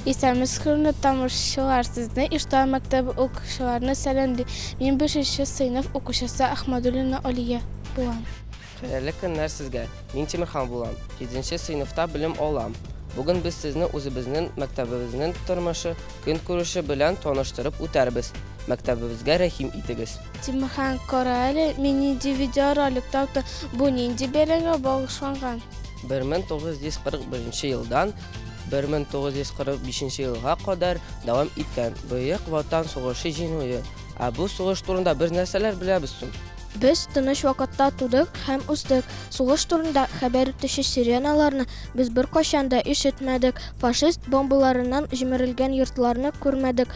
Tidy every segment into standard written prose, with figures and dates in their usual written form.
Исәмез тамашчылар сезне Иштуа мәктәбе укучыларына сәламлый. Мин 5-нче сыйныф укучысы Ахмадуллина Алия булам. Хәерле көннәр сезгә. Мин Тимерхан булам. 7-нче сыйныфта белем алам. Бүген без сезне үзебезнең мәктәбебезнең тормышы, көн күреше белән таныштырып үтәрбез. Мәктәбебезгә рәхим итегез. Тимерхан Караали, мин инде видеороликта бу нинди бәйрәмгә багышланган? 1941 елдан 1945 елга кадәр дәвам иткән Бөек Ватан сугышы җиңүе. Ә бу сугыш турында без нәрсәләр беләбез соң? Без тыныч вакытта тудык һәм үстек. Сугыш турында хәбәр итүче сиреналарны без беркайчан да ишетмәдек. Фашист бомбаларыннан җимерелгән йортларны күрмәдек.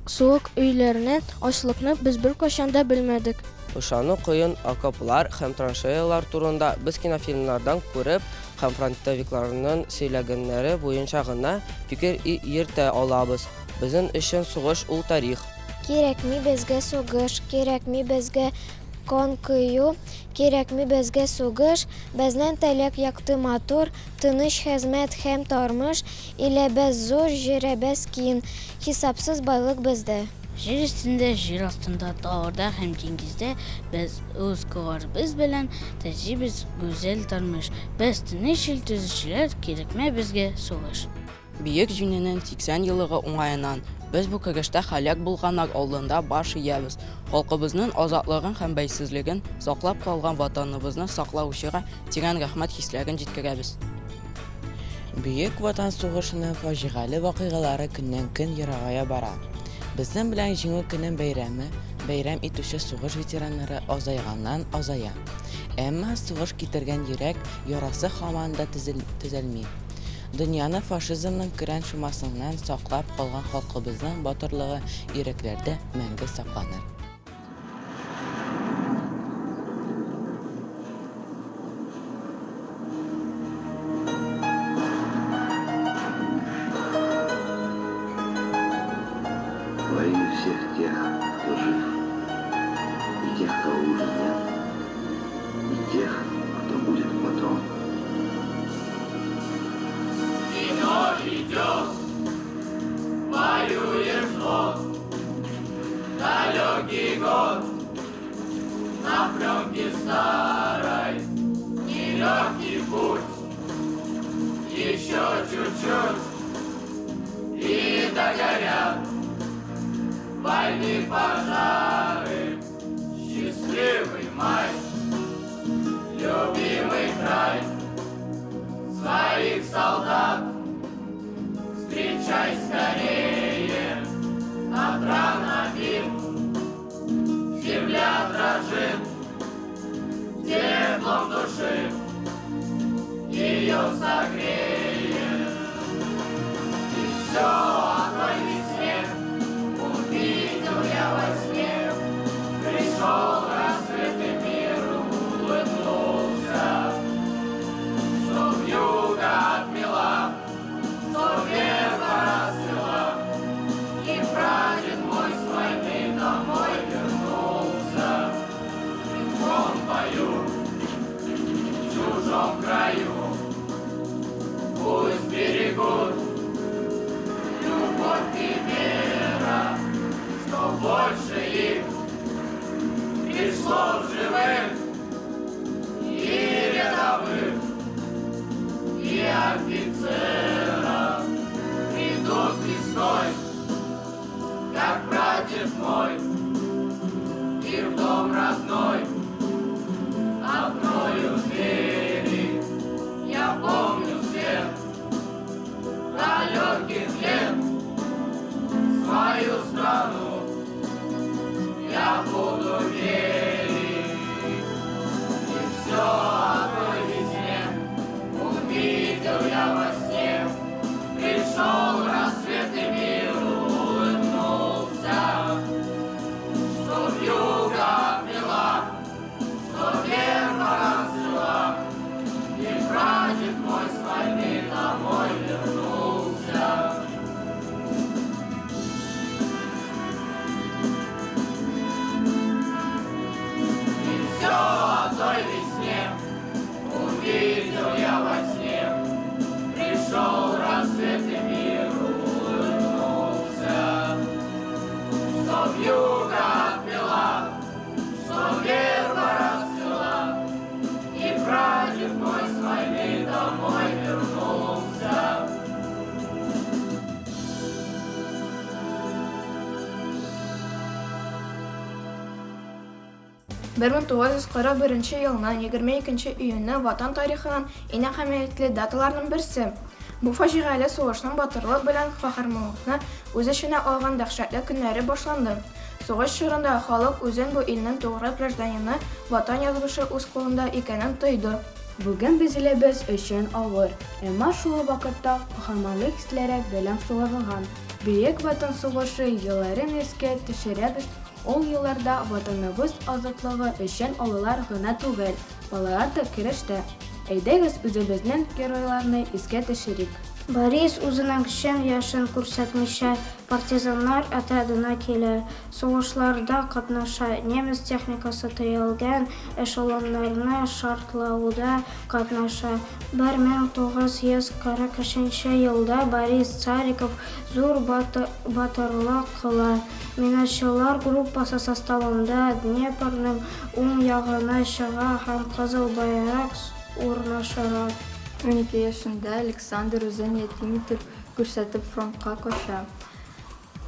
Суык өйләрне, ачлыкны без беркайчан да белмәдек. Ошаны кыен окоплар һәм траншеялар турында без кинофильмнардан күреп һәм фронтовикларның сөйләгәннәре буенча гына фикер йөртә алабыз. Безнең өчен сугыш ул тарих. Кирәкми безгә сугыш, кирәкми безгә кан кую, кирәкми безгә сугыш. Безнең теләк якты матур, тыныч хезмәт һәм тормыш, илебез зур, җиребез киң, хисапсыз байлык бездә. Җир өстендә, җир астында, тауларда һәм диңгездә без үз колларыбыз белән төзибез гүзәл тормыш. Без тыныч ил төзүчеләр, кирәкми безгә сугыш. Бөек җиңүнең 80 еллыгы уңаеннан без бу көрәштә һәлак булганнар алдында баш иябез. Халкыбызның азатлыгын һәм бәйсезлеген саклап калган ватаныбызны саклаучыга тирән рәхмәт хисләрен җиткерәбез. Бөек Ватан сугышының фаҗигале вакыйгалары көннән-көн ерагая бара. Безнең белән җиңү көнен бәйрәм итүче сугыш ветераннары азая. Әмма сугыш китергән йөрәк ярасы һаман да төзәлми. Дөньяны фашизмның көрән шумасыннан саклап калган халкыбызның батырлыгы йөрәкләрдә мәңге сакланыр. Во имя всех тех, кто жив, и тех, кого уже нет, и тех, кто будет потом. Идет, воюет зло, далекий год, на пленке старой, нелегкий путь, еще чуть-чуть, и догорят войны, пожары, счастливый май, любимый край, своих солдат встречай скорее, от ран обид земля дрожит теплом души, ее согреет, и все о той весне увидел я во сне, пришел рассвет и миру улыбнулся, что вьюга отмела, что верно расцвела, и прадед мой с войны домой вернулся. И в том бою, в чужом краю, пусть берегут любовь и вера, что больше их пришло в живых и рядовых, и офицеров. Придут весной, как прадед мой, и в дом родной открою двери. Я помню свет далеких лет, свою страну я буду верить. 1941 елның 22 июні Ватан тарихының ең әһәмиятле даталарының берсе. Бу фаҗигале сугышның батырлык белән каһарманлыкны үз эченә алган дәһшәтле көннәре башланды. Сугыш чорында халык үзен бу илнең тугры гражданине, ватан язмышы үз кулында икәнен тойды. Бүген безлебез өчен авыр, әмма шул вакытта каһарманлык хисләре белән сугылган. Бөек Ватан сугышы елларын искә төшерәбез. Ул елларда ватаныбыз азатлыгы өчен алалар гына түгел, балалар да кереште. Әйдәгез үзебезнең геройларны искә төшерик. Борис үзенең чын яшен күрсәтмичә партизаннар отрядына килә. Сугышларда катнаша, немец техникасы тыелган эшелоннарны шартлауда катнаша. 1943 елда Борис Цариков зур батырлык кыла. Миначылар группасы составында Днепрның уң ягына чыга һәм кызыл байрак урнаштыра. 12 yaşında Александр үзен ятим итеп күрсәтеп фронтка кача.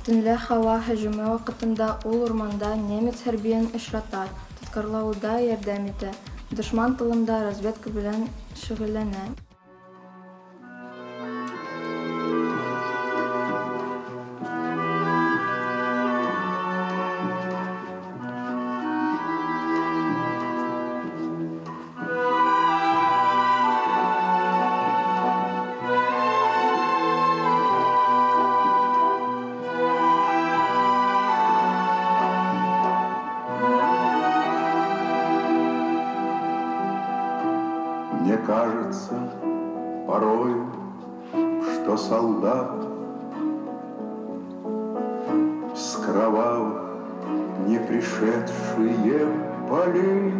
Төнлә һава һөҗүме вакытында ул урманда немец хәрбиен очрата, тоткарлауда ярдәм итә. Дошман тылында разведка белән шөгыльләнә. Мне кажется порой, что солдат с кровавых не пришедшие полей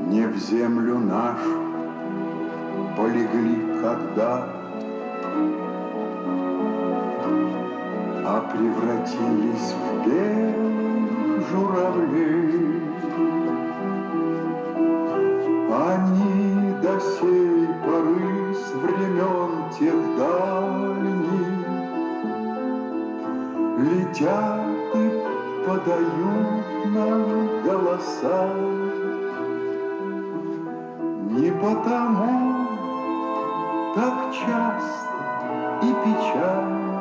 не в землю нашу полегли когда, а превратились в белых журавлей. Они до сей поры с времен тех дальних летят и подают нам голоса. Не потому так часто и печально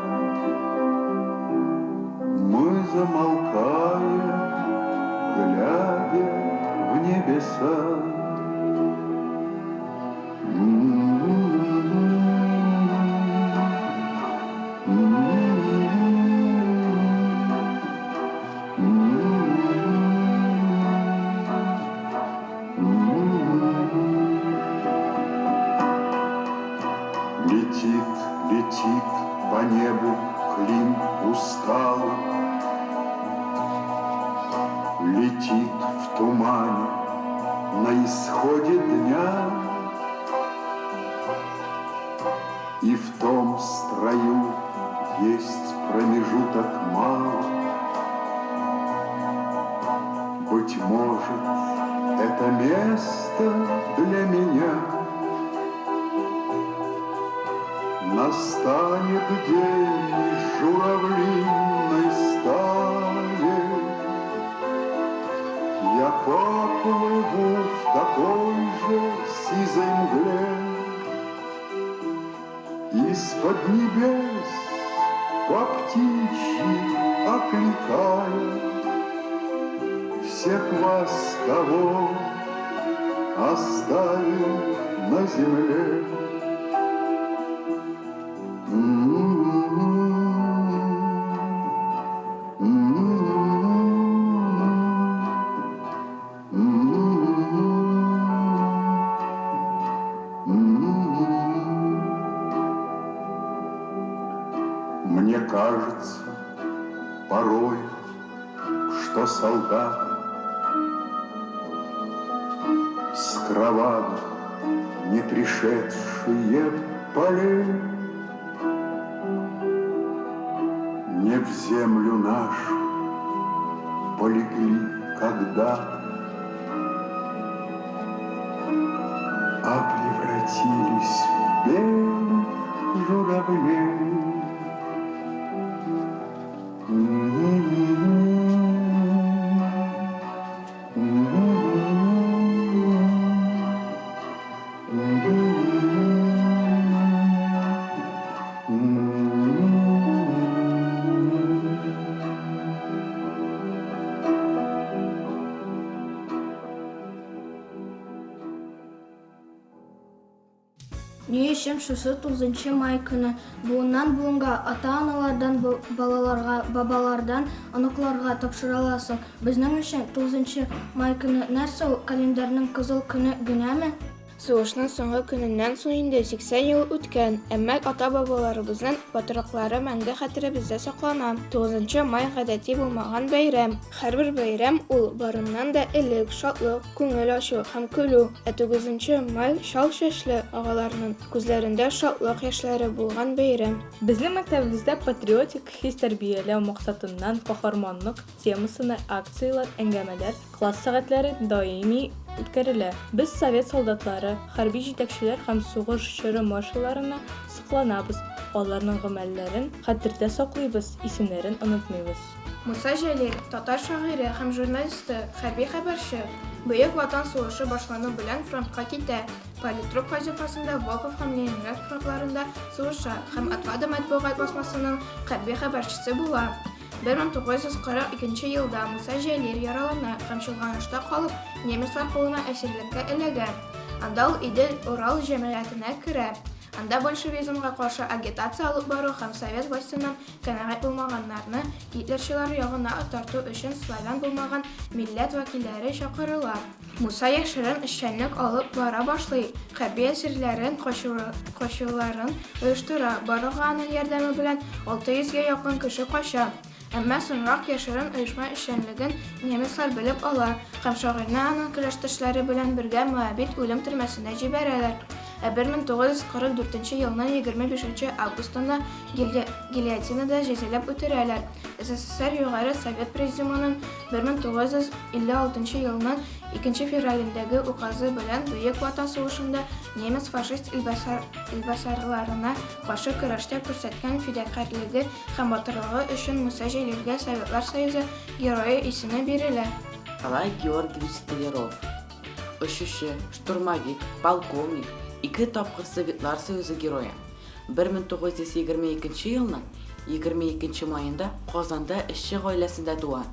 мы замолкаем, глядя в небеса. Летит, летит по небу клин усталый, летит в тумане на исходе дня, и в том строю есть промежуток мал. Быть может, это место для меня. Настанет день из журавлиной стаи, я поплыву в такой же сизой мгле. Из-под небес по птичьи окликая всех вас, кого оставил на земле. Мне кажется порой, что солдаты с кровавых не пришедшие полей не в землю нашу полегли когда, а превратились в белых журавлей. Ни өчен шушы 9 май көне буыннан буынга ата-аналардан балаларга, бабалардан оныкларга тапшырыласың? Безнең өчен 9 май көне нәрсә ул, календарьнең кызыл көне генәме? Сугышның соңгы көненнән соң инде 80 ел үткән, әмма ата-бабаларыбызның батырлыклары мәңге хәтеребездә саклана. 9 май гадәти булмаган бәйрәм. Һәрбер бәйрәм ул барыннан да элек шатлык, күңел ачу һәм көлү. 9 май шал чәчле агаларның күзләрендә шатлык яшьләре булган бәйрәм. Безнең мәктәбебездә патриотик хис тәрбияләү максатыннан каһарманлык темасына акциялар, әңгәмәләр, класс сәгатьләре даими үткәрелә. Без совет солдатлары, хәрби җитәкчеләр һәм сугыш чоры маршаларына сокланабыз. Аларның гамәлләрен хәтердә саклыйбыз, исемнәрен онытмыйбыз. Муса Җәлил, татар шагыйре һәм журналисты, хәрби хәбәрче. Бөек Ватан сугышы башлану белән фронтка китә. Политрук вазифасында Волхов һәм Ленинград фронтларында сугыша һәм Атвада матбугат басмасының хәрби хәбәрчесе була. 1942 елда Муса Җәлил яралана һәм чолганышта калып, немецлар кулына әсирлеккә эләгә. Анда ул Идел-Урал җәмгыятенә керә. Анда большевизмга каршы агитация алып бару һәм совет властеннан канәгать булмаганнарны гитлерчылар ягына тарту өчен славян булмаган милләт вәкилләре чакырыла. Муса яшерен эшчәнлек алып бара башлый, хәрби әсирләрен качуларын оештыра. Барлыгы аның ярдәме белән 600-гә якын кеше кача. Әмма соңрак яшерен оешма эшчәнлеген немецлар белеп ала һәм шагыйрьне аның көрәштәшләре белән бергә Моабит үлем төрмәсенә җибәрәләр. 1944 елның 25 августында гильотинада җәзалап үтерәләр. СССР Югары Совет Президиумының 1956 елның 2 февралендәге указы белән Бөек Ватан сугышында немец-фашист илбасарларына каршы көрәштә күрсәткән фидакарьлеге һәм батырлыгы өчен Муса Җәлилгә Советлар Союзы Герое исеме бирелә. Николай Георгиевич Столяров, очучы, штурмовик, полковник, 2 тапкыр Советлар Союзы героя. 1922 елның 22 майында Казанда эшче гаиләсендә туа.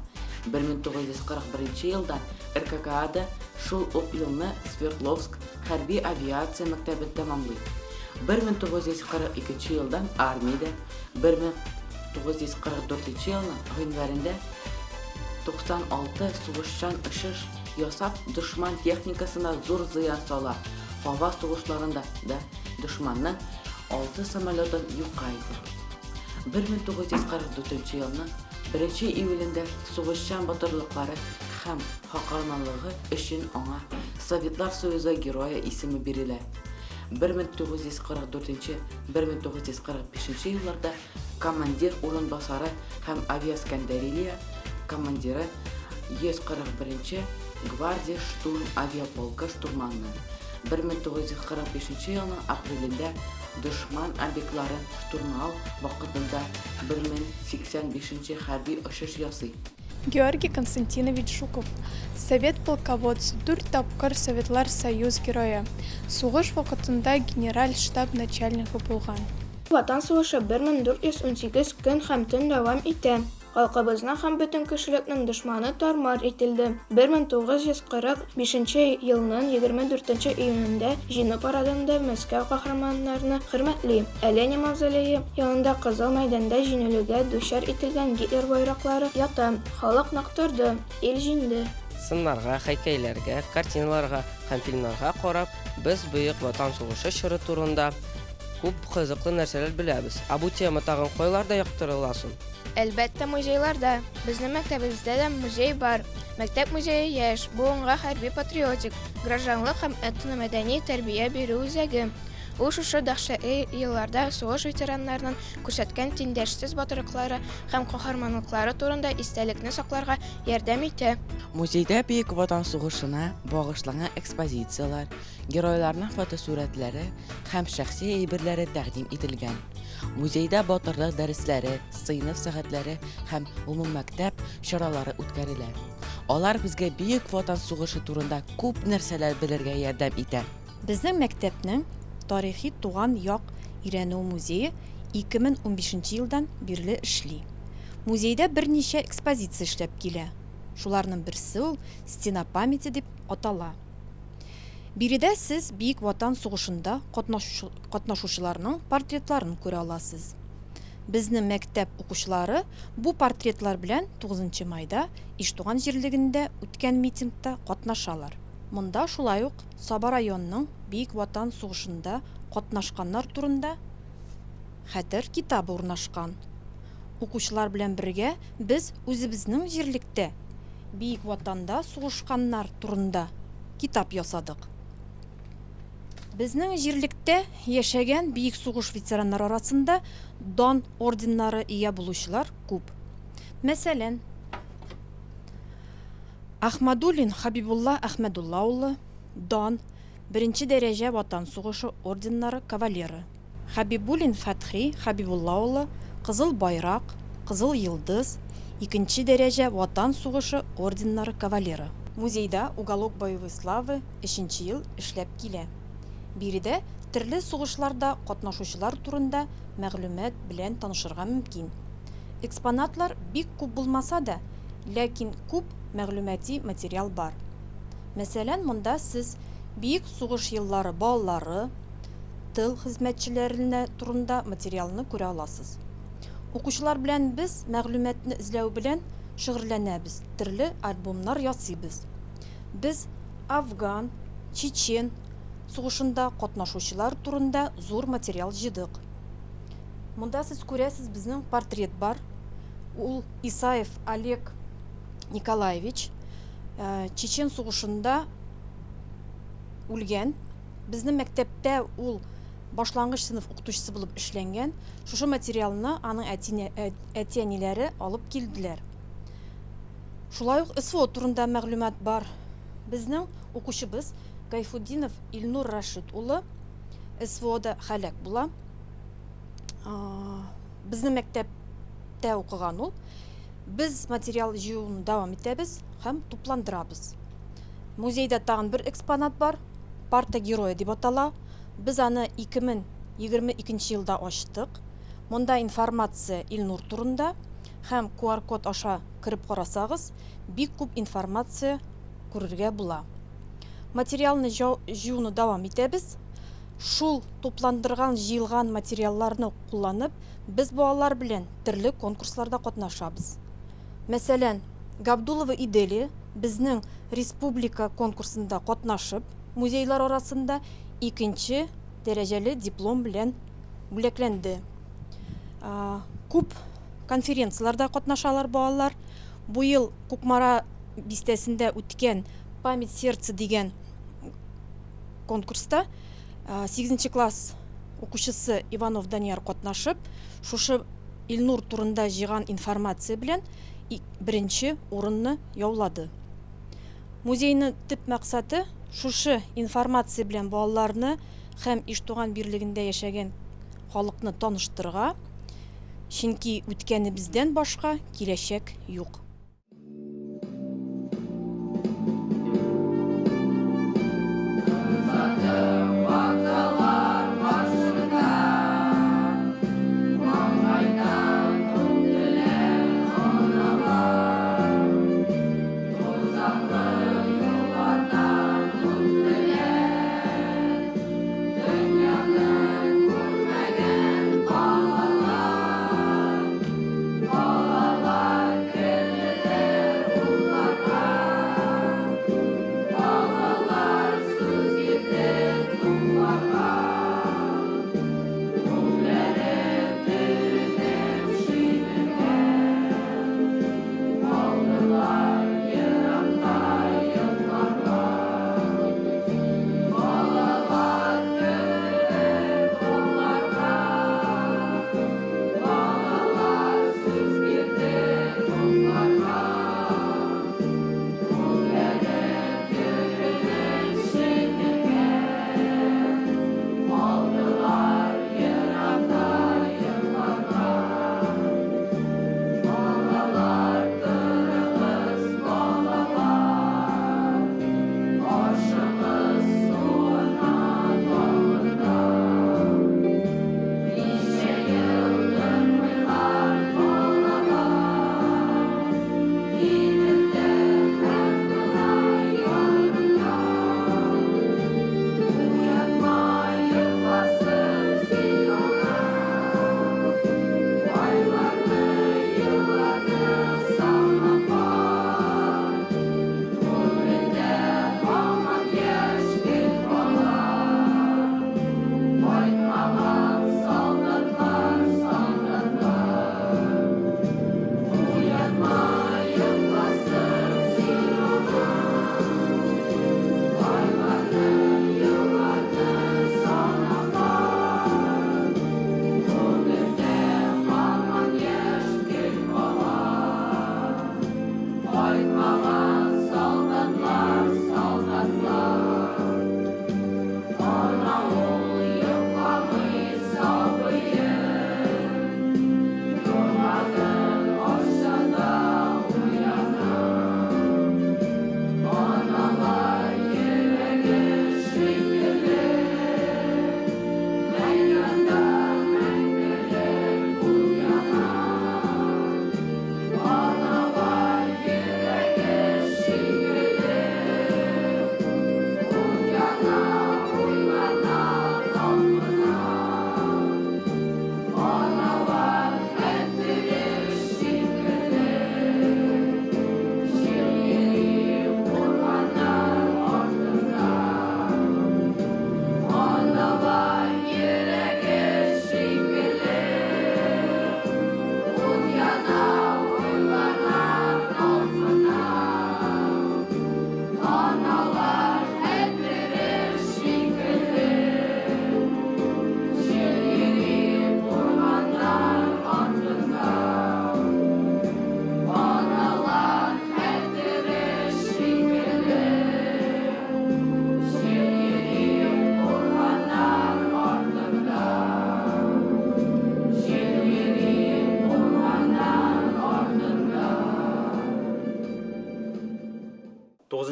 1941 елда РККАда шул ук елны Свердловск хәрби авиация мәктәбен тәмамлый. 1942 елдан армиядә, 1944 елның гыйнварында 96 сугышчан очыш ясап дошман техникасына зур зыян сала. Hava сугышларында да дошманның 6 самолетын юкка итә. 1944 елның 1 июлендә сугышчан батырлыклары һәм каһарманлыгы өчен аңа Советлар Союзы Героя исеме бирелә. 1944-1945 елларда командир урынбасары һәм авиаскандарилия командиры 141 гвардия штурм авиаполкы штурманы. 1945 елның апрелендә дошман объектларын штурмау вакытында 1085 хәрби очыш ясый. Георгий Константинович Жуков, совет полководцы, 4 тапкыр Советлар Союз героя. Сугыш вакытында генераль штаб начальнигы булган. Ватан сугышы 1418 көн һәм төн дәвам итә. Халкыбызның һәм бөтен кешелекнең дошманы тармар ителде. 1945 елның 24 июнендә җиңү парадында Мәскәү каһарманнарына хөрмәтли. Ленин мавзолее янында Кызыл мәйданда җиңүлегә дучар ителгән Гитлер байраклары ята. Халык нактырды, ил җиңде. Сыннарга, хикәяләргә, картиналарга һәм фильмнарга карап, без Бөек Ватан сугышы чоры турында күп кызыклы нәрсәләр беләбез. Бу тема тагын кайларда яктырыласын? Әлбәттә, музейларда. Безнең мәктәбебездә дә музей бар. Мәктәп музее яшь, буынга хәрби патриотик, гражданлык һәм этномәдәни тәрбия бирү үзәге. Ул шушы дәһшәтле елларда сугыш ветераннарының күрсәткән тиңдәшсез батырлыклары һәм каһарманлыклары турында истәлекне сакларга ярдәм итә. Музейда Бөек Ватан сугышына багышланган экспозициялар, геройларның фотосурәтләре һәм шәхси әйберләре тәкъдим ителгән. Музейда батырлык дәресләре, сыйныф сәгатьләре һәм умуммәктәп чаралары үткәрелә. Алар безгә Бөек Ватан сугышы турында күп нәрсәләр белергә ярдәм итә. Безнең мәктәпнең тарихи туган як өйрәнү музее 2015 елдан бирле эшли. Музейда берничә экспозиция эшләп килә. Шуларның берсе ул Стена памяти дип атала. Биредә сез Бийек Ватан сугышында катнашучыларның портретларын күрә аласыз. Безнең мәктәп укучылары бу портретлар белән 9 майда Иштуган җирлегендә үткән митингта катнашалар. Монда шулай ук Саба районының Бийек Ватан сугышында катнашканнар турында хәтер китабы урнашкан. Укучылар белән бергә без үзебезнең җирлектә Бийек Ватанда сугышканнар турында китап ясадык. Безнең җирлектә яшәгән бийек сугыш ветераннары арасында дан орденнары ия булучылар күп. Мәсәлән, Ахмадуллин Хабибулла Әхмәдулла улы дан 1-нче дәрәҗә Ватан сугышы орденнары кавалеры. Хабибуллин Фәтхи Хабибулла улы Кызыл байрак, Кызыл йылдыз, 2-нче дәрәҗә Ватан сугышы орденнары кавалеры. Музейда уголок боевой славы 3-нче ел эшләп килә. Биредә төрле сугышларда катнашучылар турында мәгълүмат белән танышырга мөмкин. Экспонатлар бик күп булмаса да, ләкин күп мәгълүмати материал бар. Мәсәлән, монда сез бийек сугыш еллары балалары, тыл хезмәтчеләренә турында материалны күрә аласыз. Укучылар белән без мәгълүматны эзләү белән шөгыльләнәбез, төрле альбомнар ясыйбыз. Без Афган, Чечен сугышында катнашучылар турында зур материал җыйдык. Монда сез күрәсез безнең портрет бар. Ул Исаев Олег Николаевич Чечен сугышында үлгән. Безнең мәктәптә ул башлангыч сыйныф укытучысы булып эшләнгән. Шушы материалны аның әти-әниләре алып килделәр. Шулай ук СВО турында мәгълүмат бар. Безнең укучыбыз Гайфуддинов Илнур Рашид улы СВОда һәлак була. Безнең мәктәптә укыган ул. Без материал җыюны дәвам итәбез һәм тупландырабыз. Музейда тагын бер экспонат бар. Парта героя дип атала. Без аны 2022 елда ачтык. Монда информация Илнур турында һәм QR-код аша кирип карасагыз, бик күп информация күрергә була. Материалны җыюны дәвам итәбез. Шул тупландырган, җыелган материалларны кулланып, без балалар белән төрле конкурсларда катнашабыз. Мәсәлән, Габдулова Идели безнең республика конкурсында катнашып, музейлар арасында 2-нче дәрәҗәле диплом белән бүләкләнде. Күп конференцияларда катнашалар балалар. Бу ел Кукмара бистәсендә үткән Память сердца дигән конкурста 8-нче класс укучысы Иванов Данияр катнашып, шушы Илнур турында җыйган информация белән 1-нче урынны яулады. Музейның төп максаты шушы информация белән балаларны һәм Иштуган бирлегендә яшәгән халыкны таныштырырга, чөнки үткәнебездән башка киләчәк юк. Балалар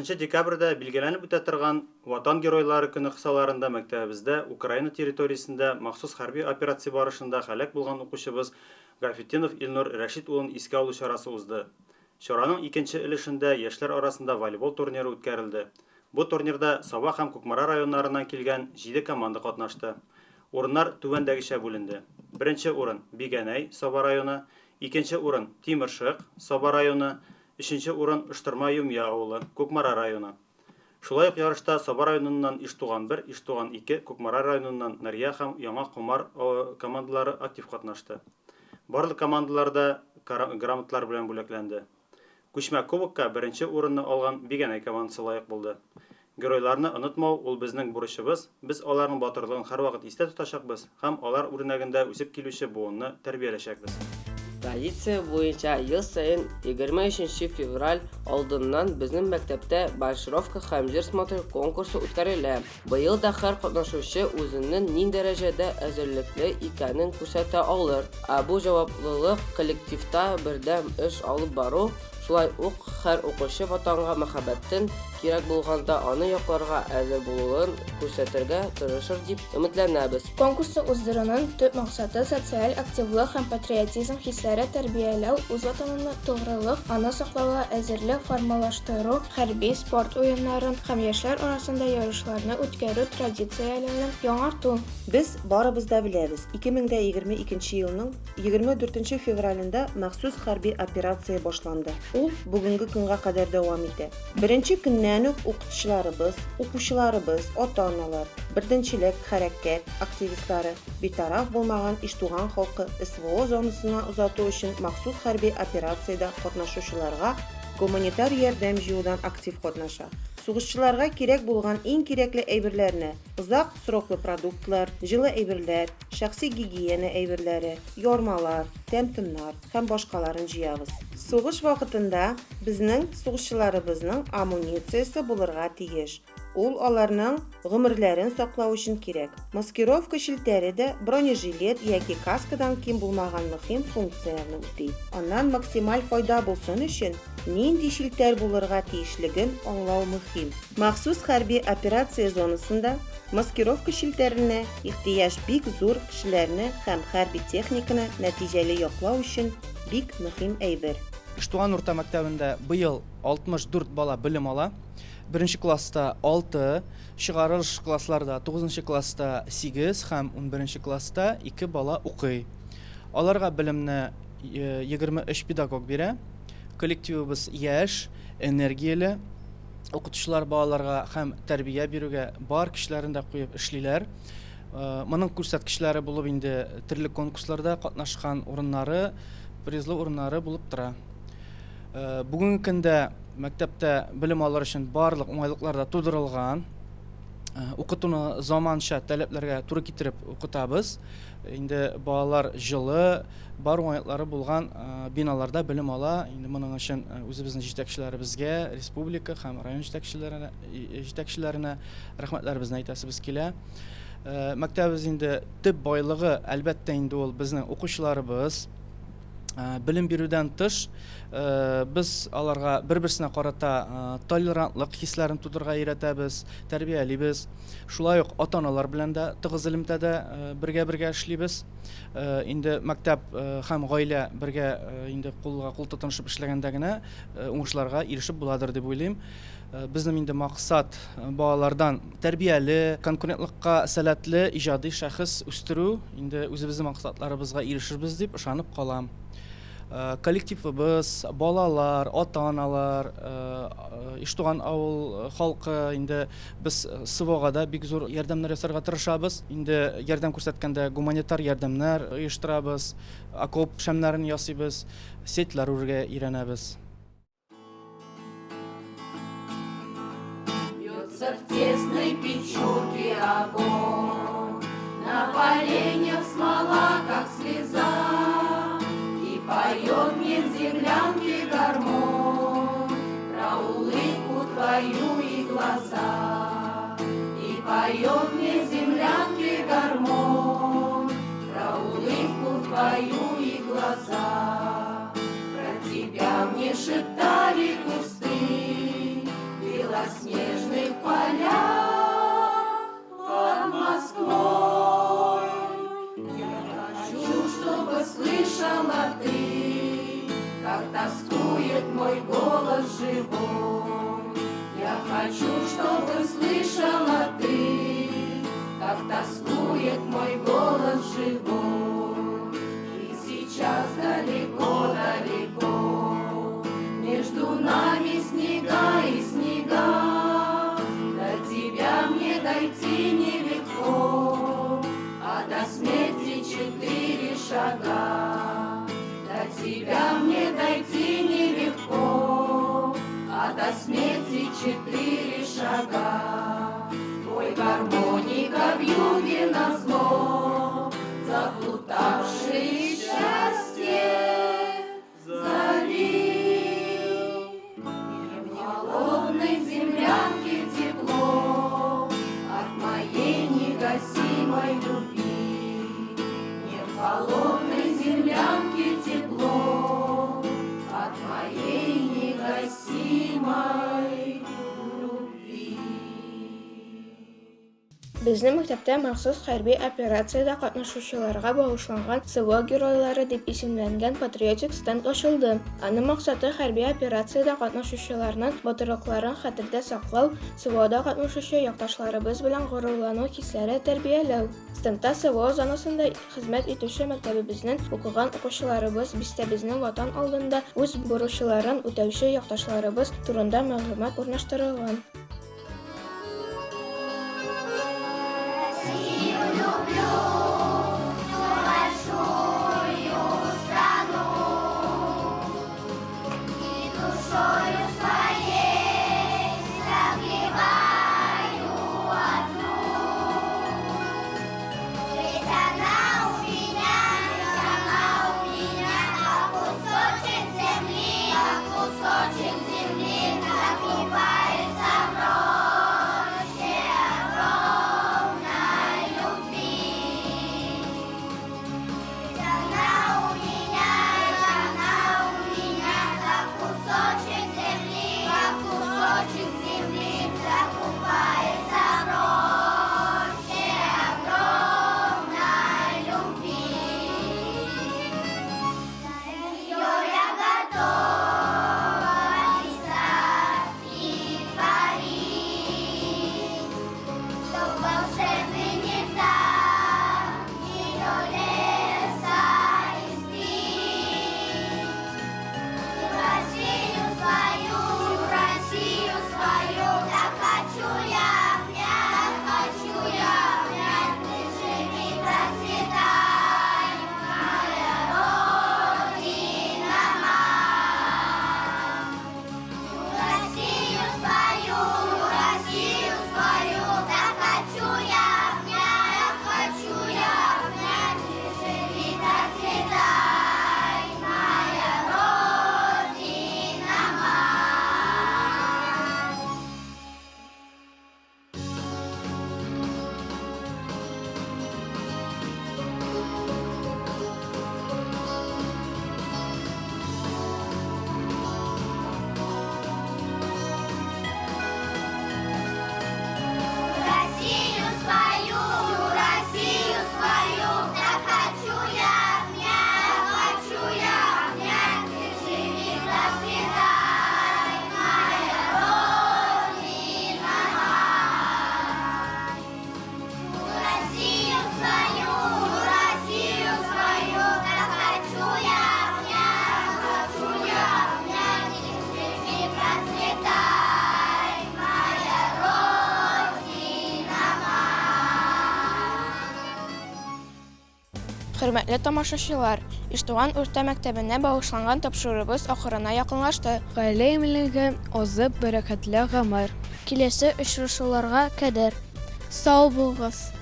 9 декабрьдә билгеләнеп үтә торган Ватан геройлары көне кысаларында мәктәбебездә Украина территориясендә махсус хәрби операция барышында һәлак булган укучыбыз Гафетдинов Илнур Рәшит улын искә алу чарасы узды. Чараның икенче өлешендә яшьләр арасында волейбол турниры үткәрелде. Бу турнирда Саба һәм Кукмара районнарыннан килгән 7 команда катнашты. Урыннар түбәндәгечә бүленде. Беренче урын Бигәнәй, Саба районы, икенче урын Тимершык, Саба районы, өченче урын Ыштырма Юмья авылы, Кукмара районы. Шулай ук ярышта Саба районыннан Иштуган 1, Иштуган 2, Кукмара районыннан Нарья һәм Яңа Кумар командалары актив катнашты. Барлык командаларда грамоталар белән бүләкләнде. Күчмә кубокка беренче урынны алган Бигәнәй командасы лаек булды. Геройларны онытмау ул безнең бурычыбыз. Biz аларның батырлыгын һәрвакыт истә тотачакбыз һәм алар үрнәгендә үсеп килүче буынны тәрбияләшәкбез. Традиция буенча ел сайын 23 февраль алдыннан безнең мәктәптә Большровка һәм җыр смотры конкурсы үткәрелә. Быел да һәр катнашучы үзенең нинди дәрәҗәдә әзерлекле икәнен күрсәтә алыр. Бу җаваплылык коллективта бердәм эш алып бару, шулай ук һәр укучы ватанга мәхәббәтен кирәк булганда аны якларга әзер булуын күрсәтергә тырышыр дип өметләнәбез. Конкурсны уздыруның төп максаты социаль активлык һәм патриотизм хисләре тәрбияләү, үз ватанының тугрылык, аны саклауга әзерлек формалаштыру, хәрби спорт уеннарын һәм яшьләр арасында ярышларны үткәрү традицияләрен яңарту. Без барыбыз да беләбез, 2022 елның 24 февралендә махсус хәрби операция башланды. Ул бүгенге көнгә кадәр дәвам итә. Беренче көннән үк укучыларыбыз, ата-аналар, бердәнчелек хәрәкәт активистлары, битараф булмаган Иштуган халкы СВО зонасына узату өчен махсус хәрби операциядә катнашучыларга гуманитар ярдәм җыюдан актив катнаша. Сугышчыларга кирәк булган иң кирәкле әйберләрне, узак сроклы продуктлар, җылы әйберләр, шәхси гигиена әйберләре, ярмалар, тәмтемнар һәм башкаларын җыябыз. Сугыш вакытында безнең сугышчыларыбызның амунициясе булырга тиеш. Ул аларның гомерләрен саклау өчен кирәк. Маскировка шилтәре дә бронежилет яки каскадан ким булмаган мөһим функцияләрне үти. Аннан максималь файда булсын өчен нинди шилтәр булырга тиешлеген аңлау мөһим. Махсус хәрби операция зонасында маскировка шилтәренә ихтыяҗ бик зур кешеләрне һәм хәрби техниканы нәтиҗәле яклау өчен бик мөһим әйбер. Иштуган урта мәктәбендә быел 64 бала белем ала. Беренче класста 6, чыгарылыш классларда 9 класста 8 һәм 11 класста 2 бала укый. Аларга белемне 23 педагог бирә. Коллективыбыз яшь, энергияле, укытучылар балаларга һәм тәрбия бирүгә бар кешеләрен дә куеп эшлиләр. Моның күрсәткечләре булып инде төрле конкурсларда катнашкан урыннары, призлы урыннары булып тора. Бүгенге көндә мәктәптә белем алыр өчен барлык уңайлыклар да тудырылган. Укытуны заманча таләпләргә туры китереп укытабыз. Инде балалар җылы, бар уңайлыклары булган биналарда белем ала. Инде моның өчен үзебезнең җитәкчеләребезгә, республика һәм район җитәкчеләренә рәхмәтләребезне әйтәсебез килә. Мәктәбебез инде төп байлыгы әлбәттә инде ул безнең укучыларыбыз. Белем бирүдән тыш без аларга бер-берсенә карата толерантлык хисләрен тудырга өйрәтәбез, тәрбиялибез. Шулай ук ата-аналар белән дә тыгыз элемтәдә бергә эшлибез. Инде мәктәп һәм гаилә бергә инде кулга-кул тотынышып эшләгәндә генә уңышларга ирешеп буладыр дип уйлыйм. Безнең инде максат балалардан тәрбияле, конкурентлыкка сәләтле, иҗади шәхес үстерү. Инде үзебезнең максатларыбызга ирешербез дип ышанып калам. Коллективыбыз, балалар, ата-аналар, Иштуган авыл халкы инде без СВОга да бик зур ярдәмнәр ясарга тырышабыз. Инде ярдәм күрсәткәндә гуманитар ярдәмнәр оештырабыз, окоп шәмнәрен ясыйбыз, сетләр үргә өйрәнәбез. Бьется в тесной печурке огонь, на поленьях смола, как слеза. Поет мне в землянке гармонь про улыбку твою и глаза. И поет мне в землянке гармонь про улыбку твою и глаза. Про тебя мне шептали кусты, дойти нелегко, а до смерти 4 шага. До тебя мне дойти нелегко, а до смерти 4 шага. Ой, гармоника в юге назло, заплутавшие счастье зови. В холодной землянке тепло от моей негасимой любви. Не в холодной землянке тепло от моей негасимой любви. Безнең мәктәптә махсус хәрби операциядә катнашучыларга багышланган СВО геройлары дип исемләнгән патриотик стенд ачылды. Аның максаты хәрби операциядә катнашучыларның батырлыкларын хәтердә саклау, СВОда катнашучы якташларыбыз белән горурлану хисләре тәрбияләү. Стендта СВО зонасында хезмәт итүче мәктәбебезнең укыган укучыларыбыз бистәбезнең ватан алдында үз бурычларын үтәүче якташларыбыз турында мәгълүмат урнаштырылган. Хөрмәтле тамашачылар, Иштуган урта мәктәбенә багышланган тапшырыбыз ахырына якынлашты. Гаилә иминлеге, озып, бәрәкәтле гомер. Киләсе очрашуларга кадәр сау булыгыз.